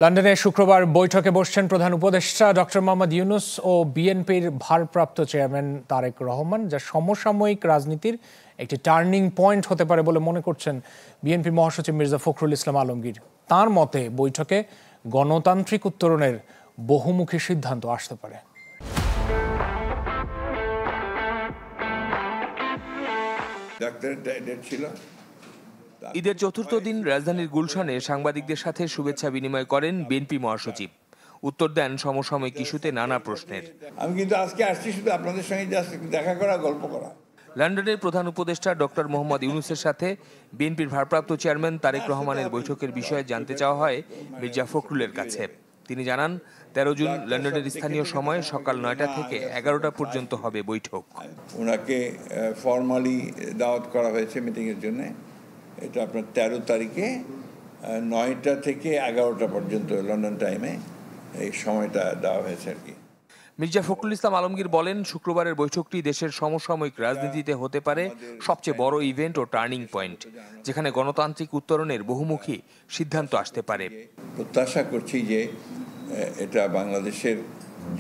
লন্ডনে শুক্রবার বৈঠকে বসছেন প্রধান উপদেষ্টা ডক্টর মোহাম্মদ ইউনূস ও বিএনপির ভারপ্রাপ্ত চেয়ারম্যান তারেক রহমান, যা সমসাময়িক রাজনীতির একটি টার্নিং পয়েন্ট হতে পারে বলে মনে করছেন বিএনপি মহাসচিব মির্জা ফখরুল ইসলাম আলমগীর। তার মতে বৈঠকে গণতান্ত্রিক উত্তরণের বহুমুখী সিদ্ধান্ত আসতে পারে। ঈদের চতুর্থ দিন রাজধানীর গুলশানে সাংবাদিকদের সাথে শুভেচ্ছা বিনিময় করেন বিএনপি মহাসচিব। উত্তর দেন সমসাময়িক ইস্যুতে নানা প্রশ্নের। আমি কিন্তু আজকে আসছি শুধু আপনাদের সঙ্গে জাস্ট দেখা করা, গল্প করা। লন্ডনের প্রধান উপদেষ্টা ডক্টর মোহাম্মদ ইউনূসের সাথে বিএনপির ভারপ্রাপ্ত চেয়ারম্যান তারেক রহমানের বৈঠকের বিষয়ে জানতে চাওয়া হয় মির্জা ফখরুলের কাছে। তিনি জানান, 13 জুন লন্ডনের স্থানীয় সময় সকাল 9টা থেকে 11টা পর্যন্ত হবে বৈঠক। ওনাকে ফর্মালি দাওয়াত করা হয়েছে মিটিংয়ের জন্য। এটা আপনার 13 তারিখে 9টা থেকে 11টা পর্যন্ত লন্ডন টাইমে এই সময়টা দেওয়া হয়েছে আর কি। মির্জা ফখরুল ইসলাম আলমগীর বলেন, শুক্রবারের বৈঠকটি দেশের সমসাময়িক রাজনীতিতে হতে পারে সবচেয়ে বড় ইভেন্ট ও টার্নিং পয়েন্ট, যেখানে গণতান্ত্রিক উত্তরণের বহুমুখী সিদ্ধান্ত আসতে পারে। প্রত্যাশা করছি যে এটা বাংলাদেশের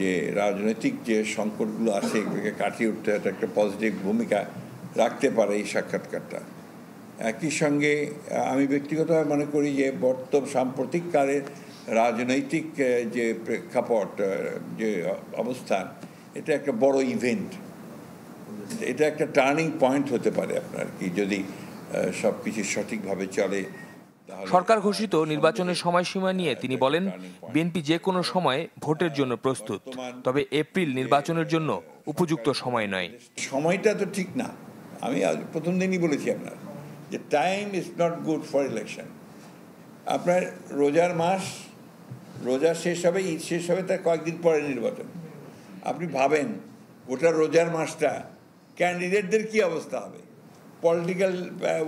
যে রাজনৈতিক যে সংকটগুলো আছে এগুলোকে কাটিয়ে উঠতে একটা পজিটিভ ভূমিকা রাখতে পারে এই সাক্ষাৎকারটা। একই সঙ্গে আমি ব্যক্তিগতভাবে মনে করি যে সাম্প্রতিককালের রাজনৈতিক যে প্রেক্ষাপট, যে অবস্থান, এটা একটা বড় ইভেন্ট। এটা একটা টার্নিং পয়েন্ট হতে পারে আপনার কি, যদি সব কিছু সঠিকভাবে চলে। সরকার ঘোষিত নির্বাচনের সময়সীমা নিয়ে তিনি বলেন, বিএনপি যে কোনো সময় ভোটের জন্য প্রস্তুত, তবে এপ্রিল নির্বাচনের জন্য উপযুক্ত সময় নয়। সময়টা তো ঠিক না। আমি প্রথম দিনই বলেছি আপনার যে time is not good for election. আপনার রোজার মাস, রোজা শেষ হবে, ঈদ শেষ হবে, তার কয়েকদিন পরে নির্বাচন। আপনি ভাবেন ওটা রোজার মাসটা ক্যান্ডিডেটদের কি অবস্থা হবে, পলিটিক্যাল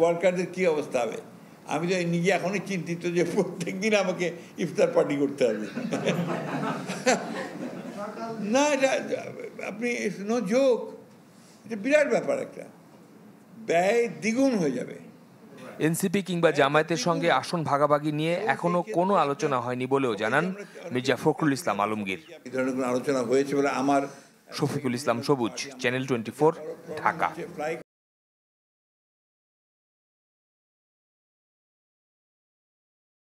ওয়ার্কারদের কি অবস্থা হবে। আমি তো নিজে এখনই চিন্তিত যে প্রত্যেক দিন আমাকে ইফতার পার্টি করতে হবে। না, এটা আপনি নো জোক, এটা বিরাট ব্যাপার, একটা ব্যয় দ্বিগুণ হয়ে যাবে। এনসিপি কিংবা জামায়াতের সঙ্গে আসন ভাগাভাগি নিয়ে এখনো কোনো আলোচনা হয়নি বলেও জানান মির্জা ফখরুল ইসলাম আলমগীর। এই ধরনের কোনো আলোচনা হয়েছে বলে আমার। শফিকুল ইসলাম সবুজ, চ্যানেল 24, ঢাকা।